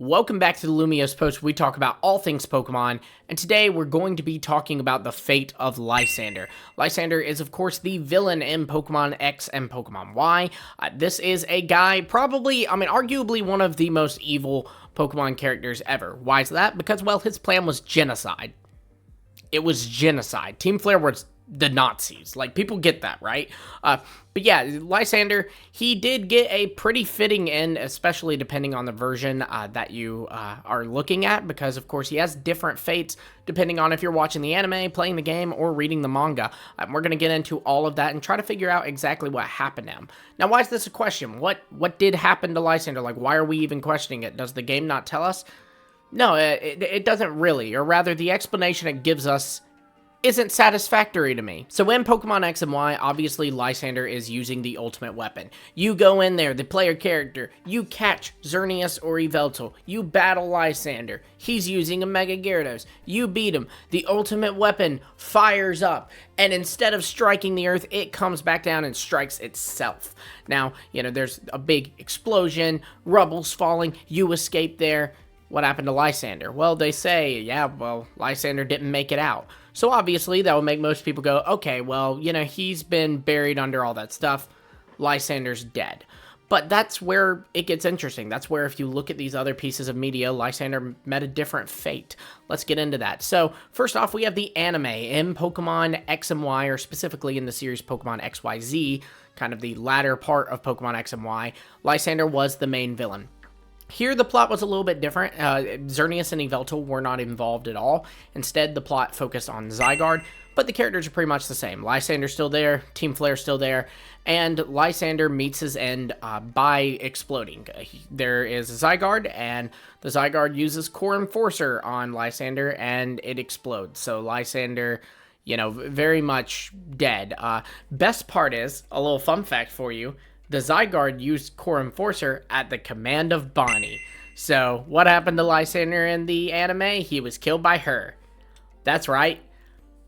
Welcome back to the Lumiose Post, where we talk about all things Pokemon, and today we're going to be talking about the fate of Lysander. Lysander is, of course, the villain in Pokemon X and Pokemon Y. This is a guy, arguably one of the most evil Pokemon characters ever. Why is that? Because, well, his plan was genocide. It was genocide. Team Flare was the Nazis. Like, people get that, right? But yeah, Lysander, he did get a pretty fitting end, especially depending on the version that you are looking at, because, of course, he has different fates depending on if you're watching the anime, playing the game, or reading the manga. We're going to get into all of that and try to figure out exactly what happened to him. Now, why is this a question? What did happen to Lysander? Like, why are we even questioning it? Does the game not tell us? No, it doesn't really, or rather, the explanation it gives us isn't satisfactory to me. So in Pokemon X and Y, obviously Lysander is using the ultimate weapon. You go in there, the player character, you catch Xerneas or Yveltal, you battle Lysander, he's using a Mega Gyarados, you beat him, the ultimate weapon fires up, and instead of striking the earth, it comes back down and strikes itself. Now, there's a big explosion, rubble's falling, you escape there. What happened to Lysander? Well, they say, Lysander didn't make it out. So obviously, that would make most people go, okay, well, he's been buried under all that stuff. Lysander's dead. But that's where it gets interesting. That's where, if you look at these other pieces of media, Lysander met a different fate. Let's get into that. So, first off, we have the anime in Pokemon X and Y, or specifically in the series Pokemon XYZ, kind of the latter part of Pokemon X and Y. Lysander was the main villain. Here, the plot was a little bit different. Xerneas and Yveltal were not involved at all. Instead, the plot focused on Zygarde, but the characters are pretty much the same. Lysander's still there, Team Flare's still there, and Lysander meets his end by exploding. There is a Zygarde, and the Zygarde uses Core Enforcer on Lysander, and it explodes. So Lysander, very much dead. Best part is, a little fun fact for you, the Zygarde used Core Enforcer at the command of Bonnie. So, what happened to Lysander in the anime? He was killed by her. That's right.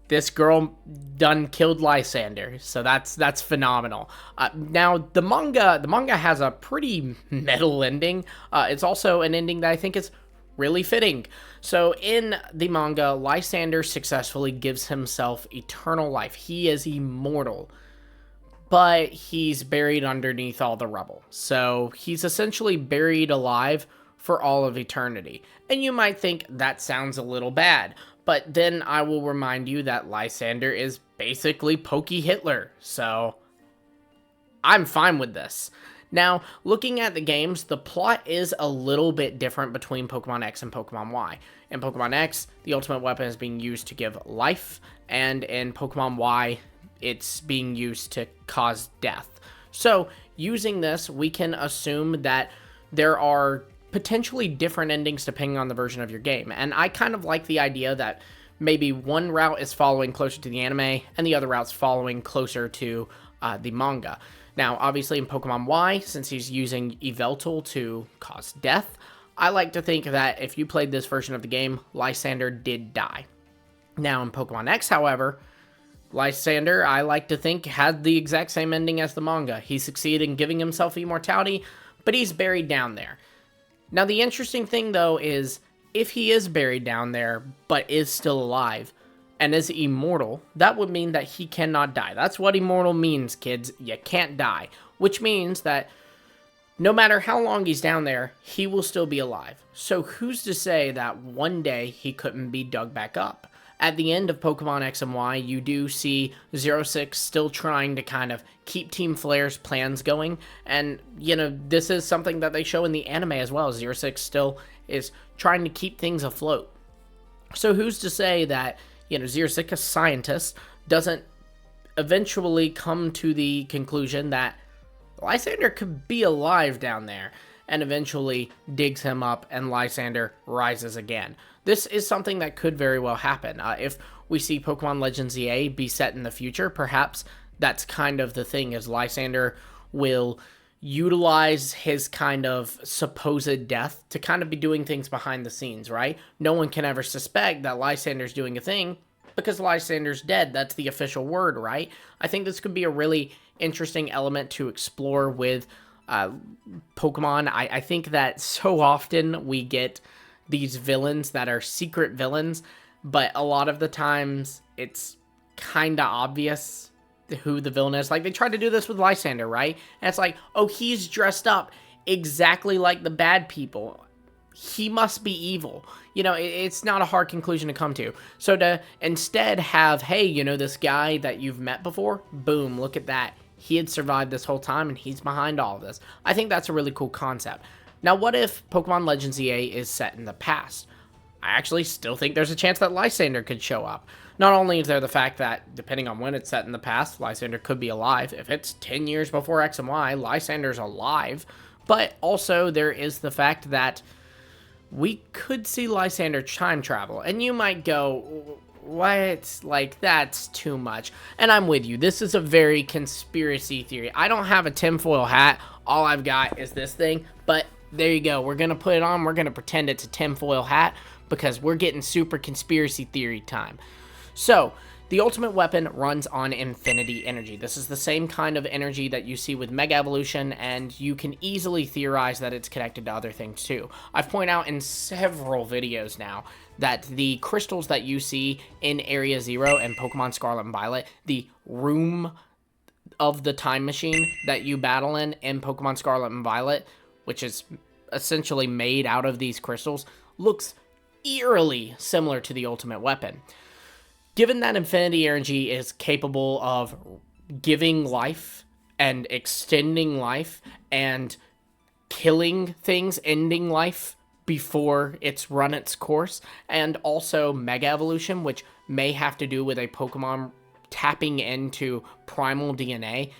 This girl done killed Lysander. So that's phenomenal. Now, the manga has a pretty metal ending. It's also an ending that I think is really fitting. So, in the manga, Lysander successfully gives himself eternal life. He is immortal. But he's buried underneath all the rubble. So he's essentially buried alive for all of eternity. And you might think that sounds a little bad, but then I will remind you that Lysander is basically Pokey Hitler. So I'm fine with this. Now, looking at the games, the plot is a little bit different between Pokemon X and Pokemon Y. In Pokemon X, the ultimate weapon is being used to give life, and in Pokemon Y, it's being used to cause death. So, using this, we can assume that there are potentially different endings depending on the version of your game. And I kind of like the idea that maybe one route is following closer to the anime, and the other route's following closer to the manga. Now, obviously in Pokemon Y, since he's using Yveltal to cause death, I like to think that if you played this version of the game, Lysander did die. Now, in Pokemon X, however, Lysander, I like to think, had the exact same ending as the manga. He succeeded in giving himself immortality, but he's buried down there. Now, the interesting thing, though, is if he is buried down there, but is still alive, and is immortal, that would mean that he cannot die. That's what immortal means, kids. You can't die. Which means that no matter how long he's down there, he will still be alive. So who's to say that one day he couldn't be dug back up? At the end of Pokemon X and Y, you do see 06 still trying to kind of keep Team Flare's plans going. And, this is something that they show in the anime as well. 06 still is trying to keep things afloat. So who's to say that, 06, a scientist, doesn't eventually come to the conclusion that Lysander could be alive down there, and eventually digs him up and Lysander rises again. This is something that could very well happen. If we see Pokemon Legends EA be set in the future, perhaps that's kind of the thing, is Lysander will utilize his kind of supposed death to kind of be doing things behind the scenes, right? No one can ever suspect that Lysander's doing a thing because Lysander's dead. That's the official word, right? I think this could be a really interesting element to explore with Pokemon. I think that so often we get these villains that are secret villains, but a lot of the times it's kind of obvious who the villain is. Like, they tried to do this with Lysander, right? And it's like, oh, he's dressed up exactly like the bad people. He must be evil. You know, it's not a hard conclusion to come to. So to instead have, hey, you know, this guy that you've met before, boom, look at that. He had survived this whole time and he's behind all of this. I think that's a really cool concept. Now, what if Pokemon Legends EA is set in the past? I actually still think there's a chance that Lysander could show up. Not only is there the fact that, depending on when it's set in the past, Lysander could be alive. If it's 10 years before X and Y, Lysander's alive. But also, there is the fact that we could see Lysander time travel. And you might go, what? Like, that's too much. And I'm with you. This is a very conspiracy theory. I don't have a tinfoil hat. All I've got is this thing. But there you go. We're going to put it on. We're going to pretend it's a tinfoil hat because we're getting super conspiracy theory time. So, the ultimate weapon runs on infinity energy. This is the same kind of energy that you see with Mega Evolution, and you can easily theorize that it's connected to other things too. I've pointed out in several videos now that the crystals that you see in Area Zero and Pokemon Scarlet and Violet, the room of the time machine that you battle in Pokemon Scarlet and Violet, which is essentially made out of these crystals, looks eerily similar to the ultimate weapon. Given that infinity energy is capable of giving life and extending life and killing things, ending life before it's run its course, and also Mega Evolution, which may have to do with a Pokemon tapping into primal DNA,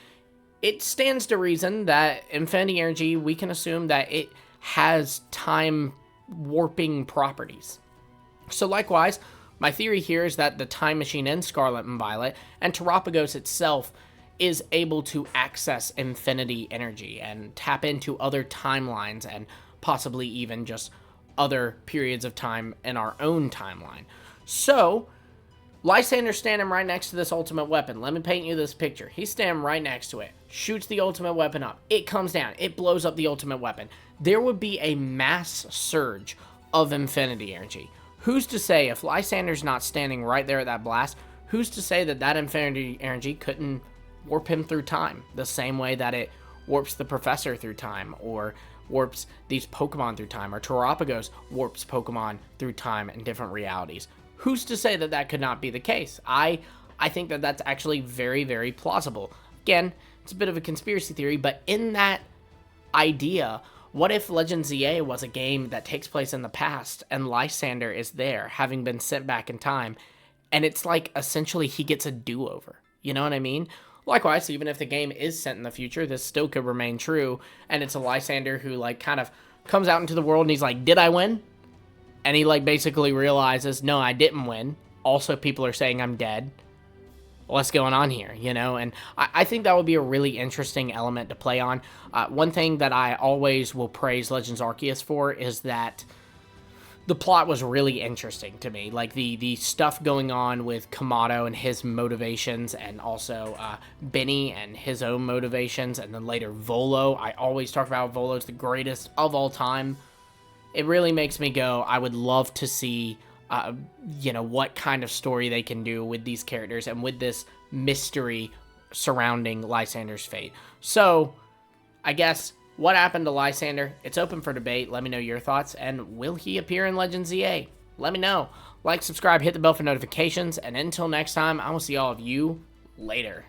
it stands to reason that infinity energy, we can assume that it has time warping properties. So likewise, my theory here is that the time machine in Scarlet and Violet and Terapagos itself is able to access infinity energy and tap into other timelines and possibly even just other periods of time in our own timeline. So, Lysander's standing right next to this ultimate weapon. Let me paint you this picture. He's standing right next to it, shoots the ultimate weapon up. It comes down. It blows up the ultimate weapon. There would be a mass surge of infinity energy. Who's to say, if Lysander's not standing right there at that blast, who's to say that that infinity energy couldn't warp him through time, the same way that it warps the professor through time, or warps these Pokemon through time, or Terapagos warps Pokemon through time in different realities? Who's to say that that could not be the case? I think that that's actually very, very plausible. Again, it's a bit of a conspiracy theory, but in that idea, what if Legends EA was a game that takes place in the past and Lysander is there, having been sent back in time, and it's like essentially he gets a do-over? You know what I mean? Likewise, even if the game is set in the future, this still could remain true, and it's a Lysander who like kind of comes out into the world and he's like, did I win? And he like basically realizes, no, I didn't win. Also, people are saying I'm dead. What's going on here, you know? And I think that would be a really interesting element to play on. One thing that I always will praise Legends Arceus for is that the plot was really interesting to me. Like the stuff going on with Kamado and his motivations, and also Benny and his own motivations, and then later Volo. I always talk about Volo's the greatest of all time. It really makes me go, I would love to see you know, what kind of story they can do with these characters and with this mystery surrounding Lysander's fate. So, I guess, what happened to Lysander? It's open for debate. Let me know your thoughts, and will he appear in Legends EA? Let me know. Like, subscribe, hit the bell for notifications, and until next time, I will see all of you later.